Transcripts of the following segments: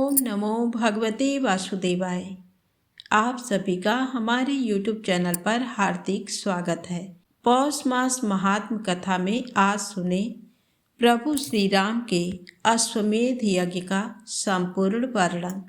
ओम नमो भगवते वासुदेवाय। आप सभी का हमारे YouTube चैनल पर हार्दिक स्वागत है। पौष मास महात्म कथा में आज सुने प्रभु श्री राम के अश्वमेध यज्ञ का संपूर्ण वर्णन।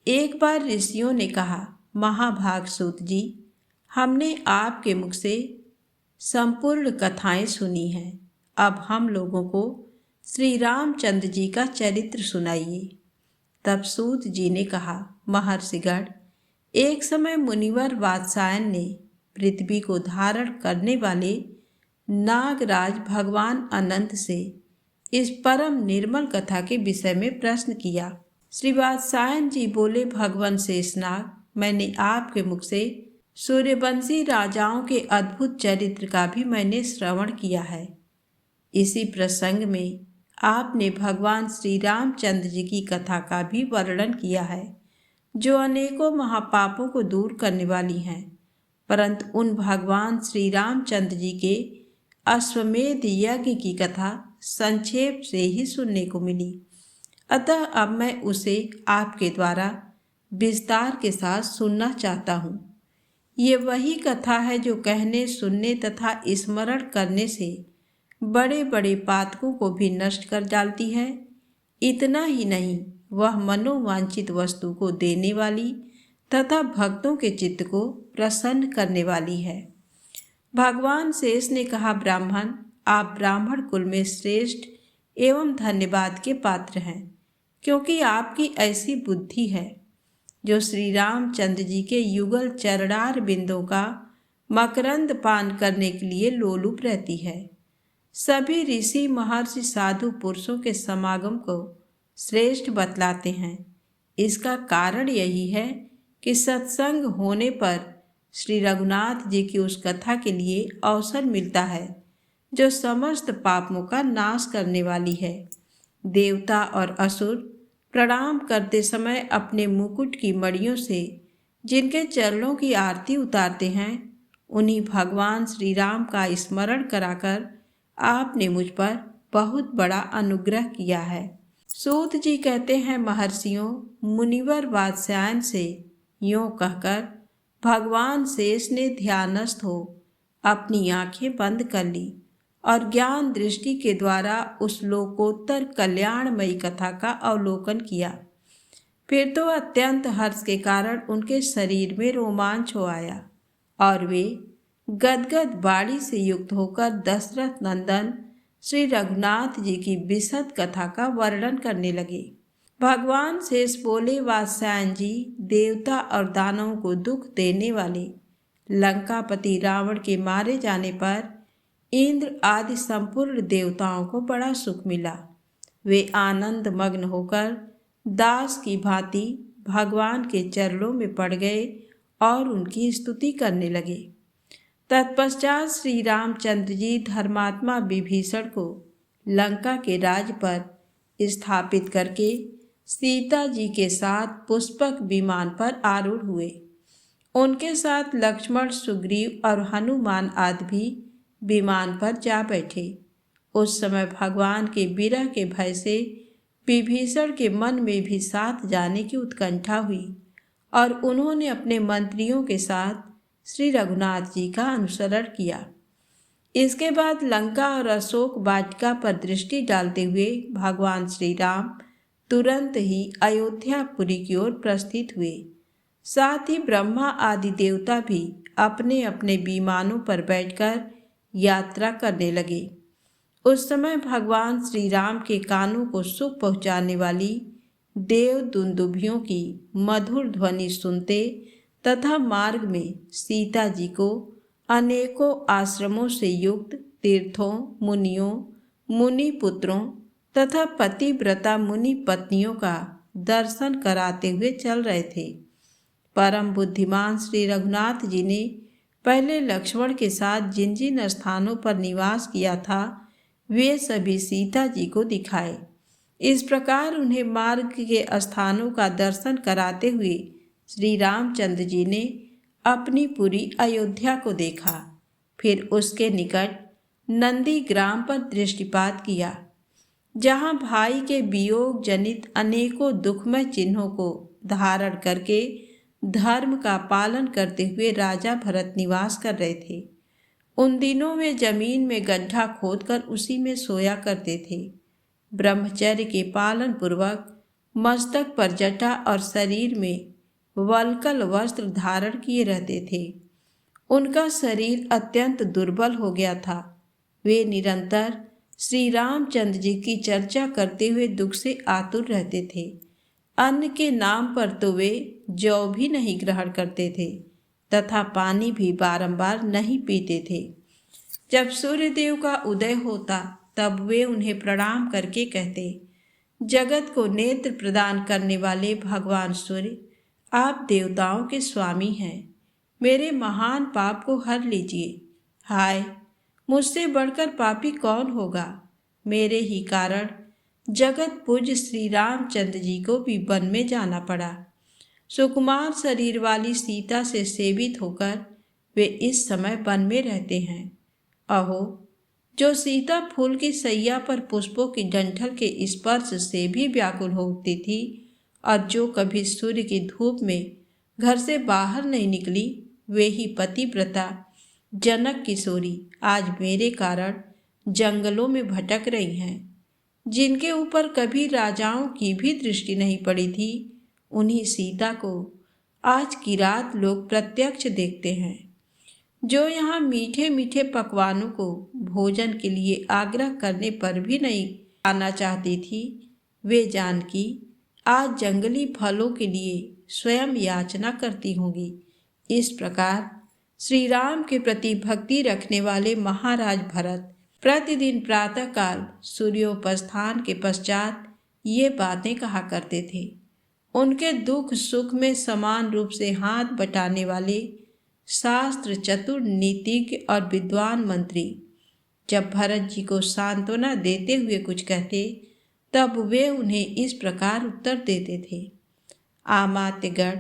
एक बार ऋषियों ने कहा, महाभाग सूत जी, हमने आपके मुख से संपूर्ण कथाएं सुनी हैं। अब हम लोगों को श्री रामचंद्र जी का चरित्र सुनाइए। तब सूत जी ने कहा, महर्षिगण, एक समय मुनिवर वात्सायन ने पृथ्वी को धारण करने वाले नागराज भगवान अनंत से इस परम निर्मल कथा के विषय में प्रश्न किया। श्री वात्सायन जी बोले, भगवान शेषनाग, मैंने आपके मुख से सूर्यवंशी राजाओं के अद्भुत चरित्र का भी मैंने श्रवण किया है। इसी प्रसंग में आपने भगवान श्री रामचंद्र जी की कथा का भी वर्णन किया है, जो अनेकों महापापों को दूर करने वाली हैं। परंतु उन भगवान श्री रामचंद्र जी के अश्वमेध यज्ञ की कथा संक्षेप से ही सुनने को मिली। अतः अब मैं उसे आपके द्वारा विस्तार के साथ सुनना चाहता हूँ। ये वही कथा है जो कहने, सुनने तथा स्मरण करने से बड़े बड़े पातकों को भी नष्ट कर डालती है। इतना ही नहीं, वह मनोवांछित वस्तु को देने वाली तथा भक्तों के चित्त को प्रसन्न करने वाली है। भगवान शेष ने कहा, ब्राह्मण, आप ब्राह्मण कुल में श्रेष्ठ एवं धन्यवाद के पात्र हैं, क्योंकि आपकी ऐसी बुद्धि है जो श्री रामचंद्र जी के युगल चरणार बिंदों का मकरंद पान करने के लिए लोलुप रहती है। सभी ऋषि, महर्षि, साधु पुरुषों के समागम को श्रेष्ठ बतलाते हैं। इसका कारण यही है कि सत्संग होने पर श्री रघुनाथ जी की उस कथा के लिए अवसर मिलता है जो समस्त पापों का नाश करने वाली है। देवता और असुर प्रणाम करते समय अपने मुकुट की मणियों से जिनके चरणों की आरती उतारते हैं, उन्हीं भगवान श्री राम का स्मरण कराकर आपने मुझ पर बहुत बड़ा अनुग्रह किया है। सूत जी कहते हैं, महर्षियों, मुनिवर वात्स्यायन से यूं कहकर भगवान शेष ने ध्यानस्थ हो अपनी आंखें बंद कर ली और ज्ञान दृष्टि के द्वारा उस लोकोत्तर कल्याणमयी कथा का अवलोकन किया। फिर तो अत्यंत हर्ष के कारण उनके शरीर में रोमांच हो आया और वे गदगद बाड़ी से युक्त होकर दशरथ नंदन श्री रघुनाथ जी की विशद कथा का वर्णन करने लगे। भगवान शेष बोले, वात्स्यायन जी, देवता और दानवों को दुख देने वाले लंकापति रावण के मारे जाने पर इंद्र आदि संपूर्ण देवताओं को बड़ा सुख मिला। वे आनंद मग्न होकर दास की भांति भगवान के चरणों में पड़ गए और उनकी स्तुति करने लगे। तत्पश्चात श्री रामचंद्र जी धर्मात्मा विभीषण को लंका के राज पर स्थापित करके सीता जी के साथ पुष्पक विमान पर आरूढ़ हुए। उनके साथ लक्ष्मण, सुग्रीव और हनुमान आदि भी विमान पर जा बैठे। उस समय भगवान के विरह के भय से विभीषण के मन में भी साथ जाने की उत्कंठा हुई और उन्होंने अपने मंत्रियों के साथ श्री रघुनाथ जी का अनुसरण किया। इसके बाद लंका और अशोक वाटिका पर दृष्टि डालते हुए भगवान श्री राम तुरंत ही अयोध्यापुरी की ओर प्रस्थित हुए। साथ ही ब्रह्मा आदि देवता भी अपने अपने विमानों पर बैठकर यात्रा करने लगे। उस समय भगवान श्री राम के कानों को सुख पहुँचाने वाली देव दुंदुभियों की मधुर ध्वनि सुनते तथा मार्ग में सीता जी को अनेकों आश्रमों से युक्त तीर्थों, मुनियों, मुनि पुत्रों तथा पतिव्रता मुनि पत्नियों का दर्शन कराते हुए चल रहे थे। परम बुद्धिमान श्री रघुनाथ जी ने पहले लक्ष्मण के साथ जिन जिन स्थानों पर निवास किया था, वे सभी सीता जी को दिखाए। इस प्रकार उन्हें मार्ग के स्थानों का दर्शन कराते हुए श्री रामचंद्र जी ने अपनी पूरी अयोध्या को देखा। फिर उसके निकट नंदी ग्राम पर दृष्टिपात किया। जहाँ भाई के वियोग जनित अनेकों दुखमय चिन्हों को धारण करके धर्म का पालन करते हुए राजा भरत निवास कर रहे थे। उन दिनों वे जमीन में गड्ढा खोदकर उसी में सोया करते थे। ब्रह्मचर्य के पालन पूर्वक मस्तक पर जटा और शरीर में वल्कल वस्त्र धारण किए रहते थे। उनका शरीर अत्यंत दुर्बल हो गया था। वे निरंतर श्री रामचंद्र जी की चर्चा करते हुए दुख से आतुर रहते थे। अन्न के नाम पर तो वे जौ भी नहीं ग्रहण करते थे तथा पानी भी बारंबार नहीं पीते थे। जब सूर्यदेव का उदय होता तब वे उन्हें प्रणाम करके कहते, जगत को नेत्र प्रदान करने वाले भगवान सूर्य, आप देवताओं के स्वामी हैं। मेरे महान पाप को हर लीजिए। हाय, मुझसे बढ़कर पापी कौन होगा। मेरे ही कारण जगत पूज्य श्री रामचंद्र जी को भी वन में जाना पड़ा। सुकुमार शरीर वाली सीता से सेवित होकर वे इस समय वन में रहते हैं। अहो, जो सीता फूल की सैया पर पुष्पों की डंठल के स्पर्श से भी व्याकुल हो उठती थी और जो कभी सूर्य की धूप में घर से बाहर नहीं निकली, वे ही पतिव्रता जनक किशोरी आज मेरे कारण जंगलों में भटक रही हैं। जिनके ऊपर कभी राजाओं की भी दृष्टि नहीं पड़ी थी, उन्हीं सीता को आज की रात लोग प्रत्यक्ष देखते हैं। जो यहाँ मीठे मीठे पकवानों को भोजन के लिए आग्रह करने पर भी नहीं आना चाहती थी, वे जानकी आज जंगली फलों के लिए स्वयं याचना करती होंगी। इस प्रकार श्री राम के प्रति भक्ति रखने वाले महाराज भरत प्रतिदिन प्रातःकाल सूर्योपस्थान के पश्चात ये बातें कहा करते थे। उनके दुख सुख में समान रूप से हाथ बटाने वाले शास्त्र चतुर नीतिज्ञ और विद्वान मंत्री जब भरत जी को सांत्वना देते हुए कुछ कहते, तब वे उन्हें इस प्रकार उत्तर देते थे, आमात्यगण,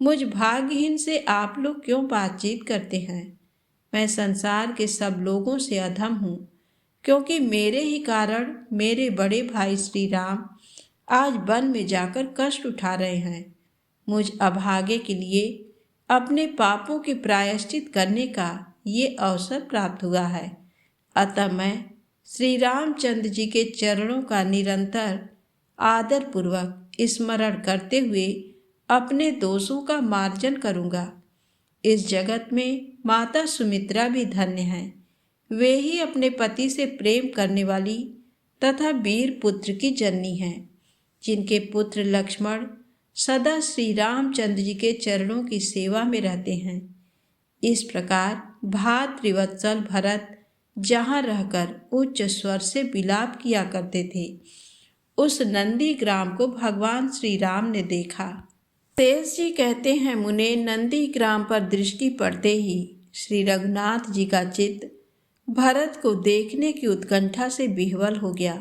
मुझ भाग्यहीन से आप लोग क्यों बातचीत करते हैं। मैं संसार के सब लोगों से अधम हूँ, क्योंकि मेरे ही कारण मेरे बड़े भाई श्री राम आज वन में जाकर कष्ट उठा रहे हैं। मुझ अभागे के लिए अपने पापों के प्रायश्चित करने का ये अवसर प्राप्त हुआ है। अतः मैं श्री रामचंद्र जी के चरणों का निरंतर आदर पूर्वक स्मरण करते हुए अपने दोषों का मार्जन करूँगा। इस जगत में माता सुमित्रा भी धन्य हैं। वे ही अपने पति से प्रेम करने वाली तथा वीर पुत्र की जननी हैं, जिनके पुत्र लक्ष्मण सदा श्री रामचंद्र जी के चरणों की सेवा में रहते हैं। इस प्रकार भातृवत्सल भरत जहाँ रहकर उच्च स्वर से विलाप किया करते थे, उस नंदी ग्राम को भगवान श्री राम ने देखा। शेष जी कहते हैं, मुने, नंदी ग्राम पर दृष्टि पड़ते ही श्री रघुनाथ जी का चित्त भरत को देखने की उत्कंठा से विह्वल हो गया।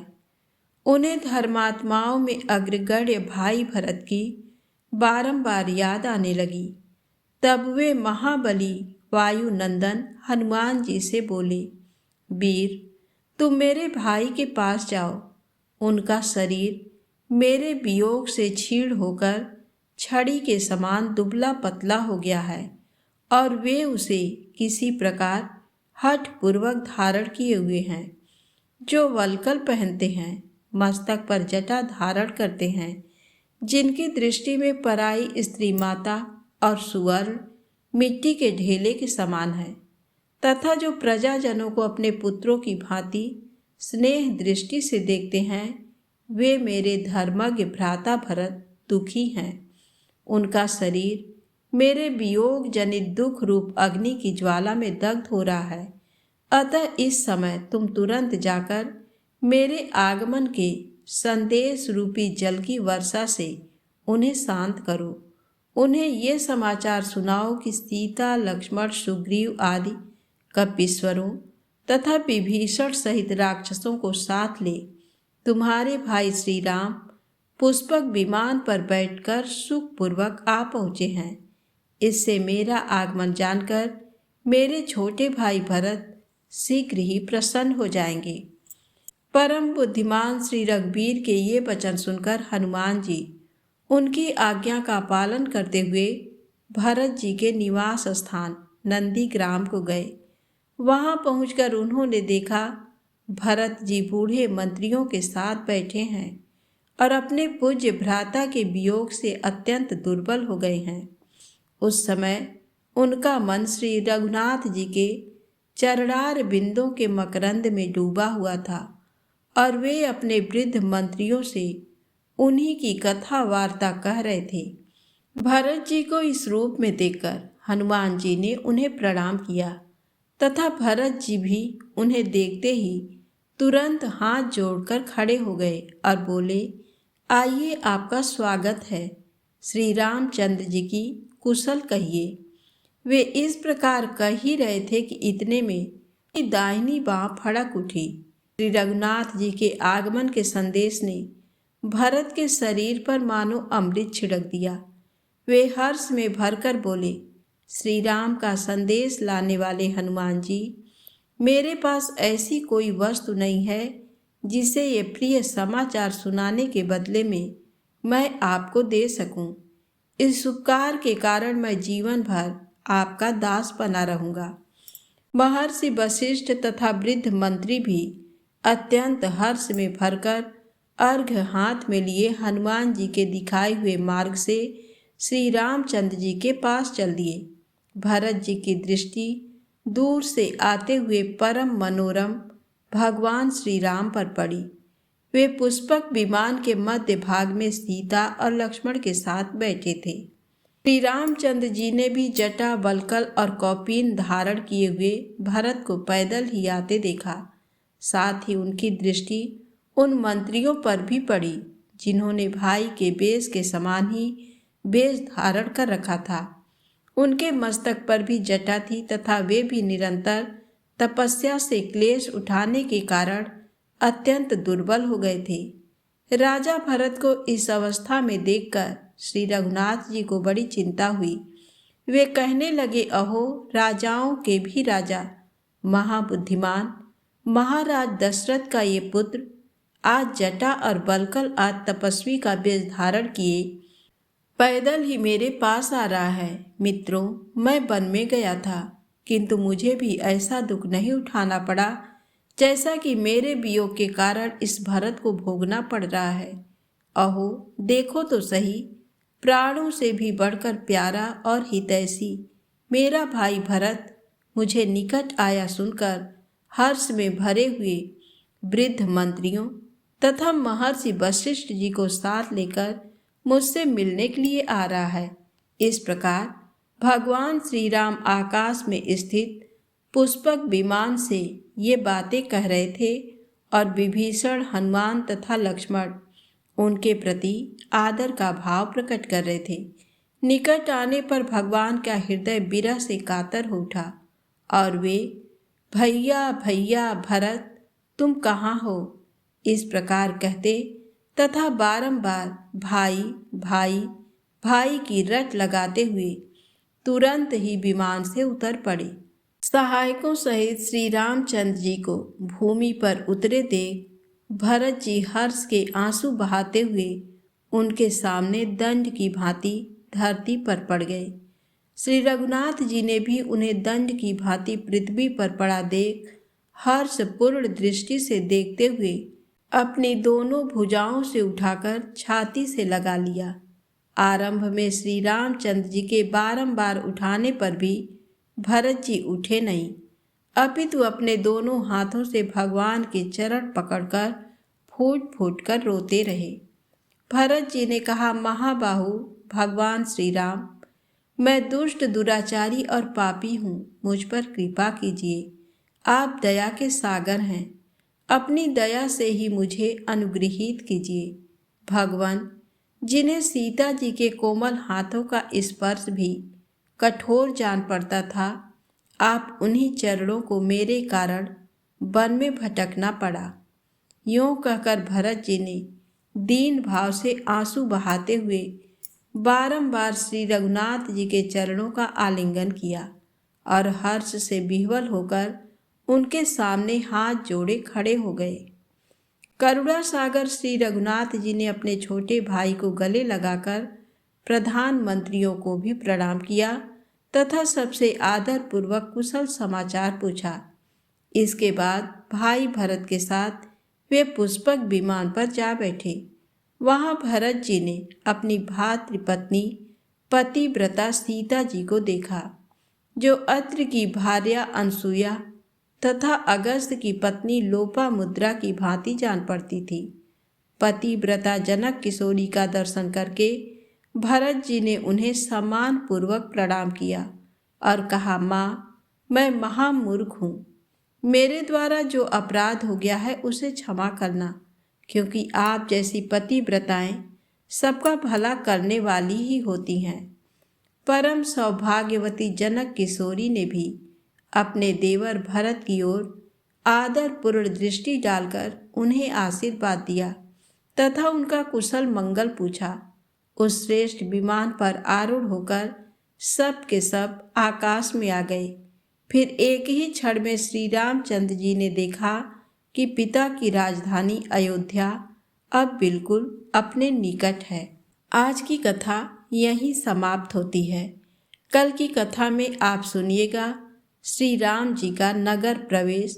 उन्हें धर्मात्माओं में अग्रगण्य भाई भरत की बारंबार याद आने लगी। तब वे महाबली वायुनंदन हनुमान जी से बोले, वीर, तुम मेरे भाई के पास जाओ। उनका शरीर मेरे वियोग से क्षीण होकर छड़ी के समान दुबला पतला हो गया है और वे उसे किसी प्रकार हठ पूर्वक धारण किए हुए हैं। जो वल्कल पहनते हैं, मस्तक पर जटा धारण करते हैं, जिनकी दृष्टि में पराई स्त्री माता और सुवर्ण मिट्टी के ढेले के समान है, तथा जो प्रजाजनों को अपने पुत्रों की भांति स्नेह दृष्टि से देखते हैं, वे मेरे धर्मज्ञ भ्राता भरत दुखी हैं। उनका शरीर मेरे वियोग जनित दुख रूप अग्नि की ज्वाला में दग्ध हो रहा है। अतः इस समय तुम तुरंत जाकर मेरे आगमन के संदेश रूपी जल की वर्षा से उन्हें शांत करो। उन्हें ये समाचार सुनाओ कि सीता, लक्ष्मण, सुग्रीव आदि कपीश्वरों तथा विभीषण सहित राक्षसों को साथ ले तुम्हारे भाई श्री राम पुष्पक विमान पर बैठकर सुखपूर्वक आ पहुँचे हैं। इससे मेरा आगमन जानकर मेरे छोटे भाई भरत शीघ्र ही प्रसन्न हो जाएंगे। परम बुद्धिमान श्री रघुवीर के ये वचन सुनकर हनुमान जी उनकी आज्ञा का पालन करते हुए भरत जी के निवास स्थान नंदीग्राम को गए। वहां पहुंचकर उन्होंने देखा भरत जी बूढ़े मंत्रियों के साथ बैठे हैं और अपने पूज्य भ्राता के वियोग से अत्यंत दुर्बल हो गए हैं। उस समय उनका मन श्री रघुनाथ जी के चरणार बिंदों के मकरंद में डूबा हुआ था और वे अपने वृद्ध मंत्रियों से उन्हीं की कथा वार्ता कह रहे थे। भरत जी को इस रूप में देखकर हनुमान जी ने उन्हें प्रणाम किया तथा भरत जी भी उन्हें देखते ही तुरंत हाथ जोड़कर खड़े हो गए और बोले, आइए, आपका स्वागत है। श्री रामचंद्र जी की कुशल कहिए। वे इस प्रकार कह ही रहे थे कि इतने में दाहिनी बाँह फड़क उठी। श्री रघुनाथ जी के आगमन के संदेश ने भरत के शरीर पर मानो अमृत छिड़क दिया। वे हर्ष में भरकर बोले, श्री राम का संदेश लाने वाले हनुमान जी, मेरे पास ऐसी कोई वस्तु नहीं है जिसे ये प्रिय समाचार सुनाने के बदले में मैं आपको दे सकूं। इस उपकार के कारण मैं जीवन भर आपका दास बना रहूंगा। महर्षि वशिष्ठ तथा वृद्ध मंत्री भी अत्यंत हर्ष में भरकर अर्घ हाथ में लिए हनुमान जी के दिखाए हुए मार्ग से श्री रामचंद्र जी के पास चल दिए। भरत जी की दृष्टि दूर से आते हुए परम मनोरम भगवान श्री राम पर पड़ी। वे पुष्पक विमान के मध्य भाग में सीता और लक्ष्मण के साथ बैठे थे। श्री रामचंद्र जी ने भी जटा, वल्कल और कौपीन धारण किए हुए भरत को पैदल ही आते देखा। साथ ही उनकी दृष्टि उन मंत्रियों पर भी पड़ी जिन्होंने भाई के बेश के समान ही बेश धारण कर रखा था। उनके मस्तक पर भी जटा थी तथा वे भी निरंतर तपस्या से क्लेश उठाने के कारण अत्यंत दुर्बल हो गए थे। राजा भरत को इस अवस्था में देखकर श्री रघुनाथ जी को बड़ी चिंता हुई। वे कहने लगे, अहो, राजाओं के भी राजा, महाबुद्धिमान महाराज दशरथ का ये पुत्र आज जटा और बलकल आज तपस्वी का वेश धारण किए पैदल ही मेरे पास आ रहा है। मित्रों, मैं वन में गया था किंतु मुझे भी ऐसा दुख नहीं उठाना पड़ा जैसा कि मेरे वियोग के कारण इस भरत को भोगना पड़ रहा है। अहो, देखो तो सही, प्राणों से भी बढ़कर प्यारा और हितैषी मेरा भाई भरत मुझे निकट आया सुनकर हर्ष में भरे हुए वृद्ध मंत्रियों तथा महर्षि वशिष्ठ जी को साथ लेकर मुझसे मिलने के लिए आ रहा है। इस प्रकार भगवान श्री राम आकाश में स्थित पुष्पक विमान से ये बातें कह रहे थे और विभीषण, हनुमान तथा लक्ष्मण उनके प्रति आदर का भाव प्रकट कर रहे थे। निकट आने पर भगवान का हृदय विरह से कातर हो उठा और वे, भैया भैया भरत, तुम कहाँ हो, इस प्रकार कहते तथा बारंबार भाई भाई भाई की रट लगाते हुए तुरंत ही विमान से उतर पड़े। सहायकों सहित श्री रामचंद्र जी को भूमि पर उतरे देख भरत जी हर्ष के आंसू बहाते हुए उनके सामने दंड की भांति धरती पर पड़ गए। श्री रघुनाथ जी ने भी उन्हें दंड की भांति पृथ्वी पर पड़ा देख हर्षपूर्ण दृष्टि से देखते हुए अपनी दोनों भुजाओं से उठाकर छाती से लगा लिया। आरंभ में श्री रामचंद्र जी के बारंबार उठाने पर भी भरत जी उठे नहीं, अपितु अपने दोनों हाथों से भगवान के चरण पकड़कर फूट फूट कर रोते रहे। भरत जी ने कहा, महाबाहु भगवान श्री राम, मैं दुष्ट, दुराचारी और पापी हूँ, मुझ पर कृपा कीजिए। आप दया के सागर हैं, अपनी दया से ही मुझे अनुग्रहित कीजिए। भगवान, जिन्हें सीता जी के कोमल हाथों का स्पर्श भी कठोर जान पड़ता था, आप उन्हीं चरणों को मेरे कारण वन में भटकना पड़ा। यूँ कहकर भरत जी ने दीन भाव से आंसू बहाते हुए बारंबार श्री रघुनाथ जी के चरणों का आलिंगन किया और हर्ष से विह्वल होकर उनके सामने हाथ जोड़े खड़े हो गए। करुणा सागर श्री रघुनाथ जी ने अपने छोटे भाई को गले लगाकर प्रधानमंत्रियों को भी प्रणाम किया तथा सबसे आदर पूर्वक कुशल समाचार पूछा। इसके बाद भाई भरत के साथ वे पुष्पक विमान पर जा बैठे। वहां भरत जी ने अपनी भातृपत्नी पतिव्रता सीता जी को देखा, जो अत्रि की भार्या अनसुया तथा अगस्त्य की पत्नी लोपामुद्रा की भांति जान पड़ती थी। पतिव्रता जनक किशोरी का दर्शन करके भरत जी ने उन्हें सम्मान पूर्वक प्रणाम किया और कहा, माँ, मैं महामूर्ख हूँ। मेरे द्वारा जो अपराध हो गया है उसे क्षमा करना, क्योंकि आप जैसी पतिव्रताएं सबका भला करने वाली ही होती हैं। परम सौभाग्यवती जनक किशोरी ने भी अपने देवर भरत की ओर आदरपूर्ण दृष्टि डालकर उन्हें आशीर्वाद दिया तथा उनका कुशल मंगल पूछा। उस श्रेष्ठ विमान पर आरूढ़ होकर सब के सब आकाश में आ गए। फिर एक ही क्षण में श्री रामचंद्र जी ने देखा कि पिता की राजधानी अयोध्या अब बिल्कुल अपने निकट है। आज की कथा यहीं समाप्त होती है। कल की कथा में आप सुनिएगा श्री राम जी का नगर प्रवेश,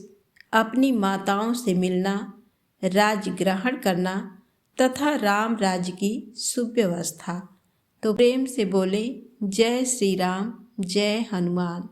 अपनी माताओं से मिलना, राज्य ग्रहण करना तथा राम राज्य की सुव्यवस्था। तो प्रेम से बोले जय श्री राम, जय हनुमान।